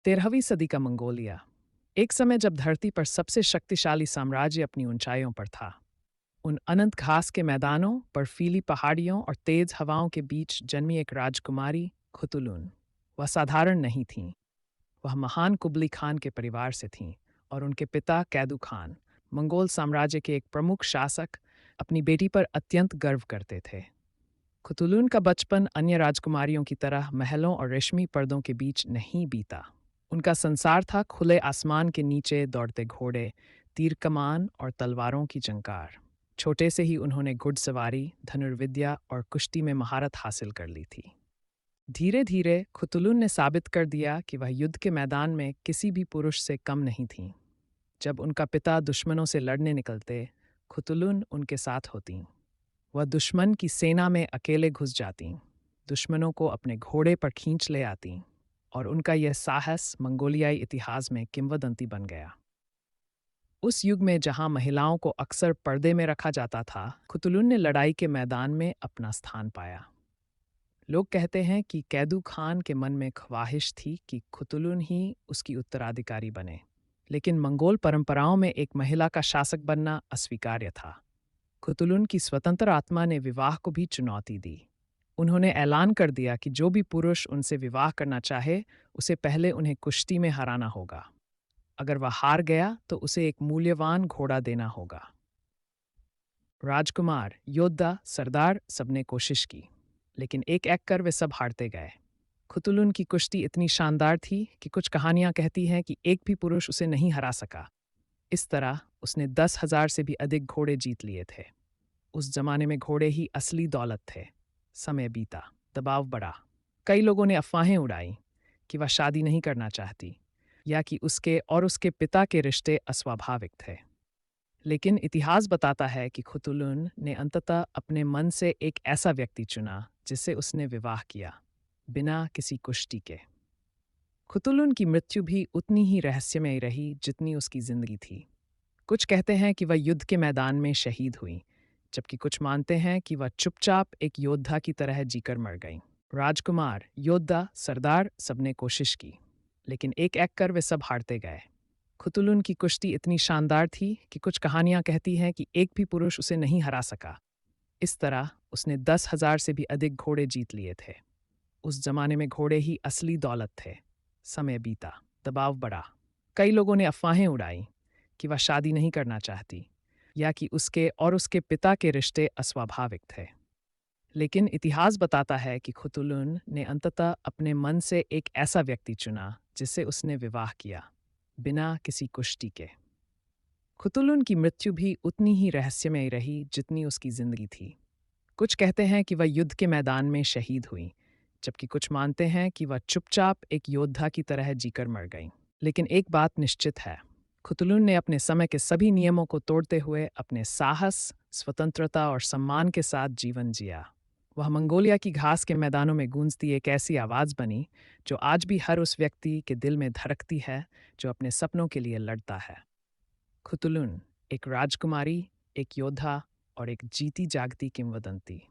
13वीं सदी का मंगोलिया एक समय जब धरती पर सबसे शक्तिशाली साम्राज्य अपनी ऊंचाइयों पर था। उन अनंत घास के मैदानों, बर्फीली पहाड़ियों और तेज हवाओं के बीच जन्मी एक राजकुमारी खुतुलुन। वह साधारण नहीं थीं। वह महान कुबली खान के परिवार से थीं और उनके पिता कैदू खान, मंगोल साम्राज्य के एक प्रमुख शासक, अपनी बेटी पर अत्यंत गर्व करते थे। खुतुलुन का बचपन अन्य राजकुमारियों की तरह महलों और रेशमी पर्दों के बीच नहीं बीता। उनका संसार था खुले आसमान के नीचे दौड़ते घोड़े, तीर कमान और तलवारों की झंकार। छोटे से ही उन्होंने घुड़सवारी, धनुर्विद्या और कुश्ती में महारत हासिल कर ली थी। धीरे धीरे खुतुलुन ने साबित कर दिया कि वह युद्ध के मैदान में किसी भी पुरुष से कम नहीं थीं। जब उनका पिता दुश्मनों से लड़ने निकलते, खुतुलुन उनके साथ होतीं। वह दुश्मन की सेना में अकेले घुस जातीं, दुश्मनों को अपने घोड़े पर खींच ले आतीं, और उनका यह साहस मंगोलियाई इतिहास में किंवदंती बन गया। उस युग में जहां महिलाओं को अक्सर पर्दे में रखा जाता था, खुतुलुन ने लड़ाई के मैदान में अपना स्थान पाया। लोग कहते हैं कि कैदू खान के मन में ख्वाहिश थी कि खुतुलुन ही उसकी उत्तराधिकारी बने, लेकिन मंगोल परंपराओं में एक महिला का शासक बनना अस्वीकार्य था। खुतुलुन की स्वतंत्र आत्मा ने विवाह को भी चुनौती दी। उन्होंने ऐलान कर दिया कि जो भी पुरुष उनसे विवाह करना चाहे, उसे पहले उन्हें कुश्ती में हराना होगा। अगर वह हार गया तो उसे एक मूल्यवान घोड़ा देना होगा। राजकुमार, योद्धा, सरदार सबने कोशिश की, लेकिन एक एक कर वे सब हारते गए। खुतुलुन की कुश्ती इतनी शानदार थी कि कुछ कहानियां कहती हैं कि एक भी पुरुष उसे नहीं हरा सका। इस तरह उसने 10,000 से भी अधिक घोड़े जीत लिए थे। उस जमाने में घोड़े ही असली दौलत थे। समय बीता, दबाव बढ़ा। कई लोगों ने अफवाहें उड़ाई कि वह शादी नहीं करना चाहती, या कि उसके और उसके पिता के रिश्ते अस्वाभाविक थे। लेकिन इतिहास बताता है कि खुतुलुन ने अंततः अपने मन से एक ऐसा व्यक्ति चुना जिससे उसने विवाह किया, बिना किसी कुश्ती के। खुतुलुन की मृत्यु भी उतनी ही रहस्यमय रही जितनी उसकी जिंदगी थी। कुछ कहते हैं कि वह युद्ध के मैदान में शहीद हुई, जबकि कुछ मानते हैं कि वह चुपचाप एक योद्धा की तरह जीकर मर गईं। राजकुमार, योद्धा, सरदार सबने कोशिश की, लेकिन एक एक कर वे सब हारते गए। खुतुलुन की कुश्ती इतनी शानदार थी कि कुछ कहानियां कहती हैं कि एक भी पुरुष उसे नहीं हरा सका। इस तरह उसने 10,000 से भी अधिक घोड़े जीत लिए थे। उस जमाने में घोड़े ही असली दौलत थे। समय बीता, दबाव बढ़ा। कई लोगों ने अफवाहें उड़ाई कि वह शादी नहीं करना चाहती, या कि उसके और उसके पिता के रिश्ते अस्वाभाविक थे। लेकिन इतिहास बताता है कि खुतुलुन ने अंततः अपने मन से एक ऐसा व्यक्ति चुना जिससे उसने विवाह किया, बिना किसी कुश्ती के। खुतुलुन की मृत्यु भी उतनी ही रहस्यमय रही जितनी उसकी जिंदगी थी। कुछ कहते हैं कि वह युद्ध के मैदान में शहीद हुई, जबकि कुछ मानते हैं कि वह चुपचाप एक योद्धा की तरह जीकर मर गईं। लेकिन एक बात निश्चित है, खुतुलुन ने अपने समय के सभी नियमों को तोड़ते हुए अपने साहस, स्वतंत्रता और सम्मान के साथ जीवन जिया। वह मंगोलिया की घास के मैदानों में गूंजती एक ऐसी आवाज़ बनी जो आज भी हर उस व्यक्ति के दिल में धड़कती है जो अपने सपनों के लिए लड़ता है। खुतुलुन, एक राजकुमारी, एक योद्धा और एक जीती जागती किंवदंती।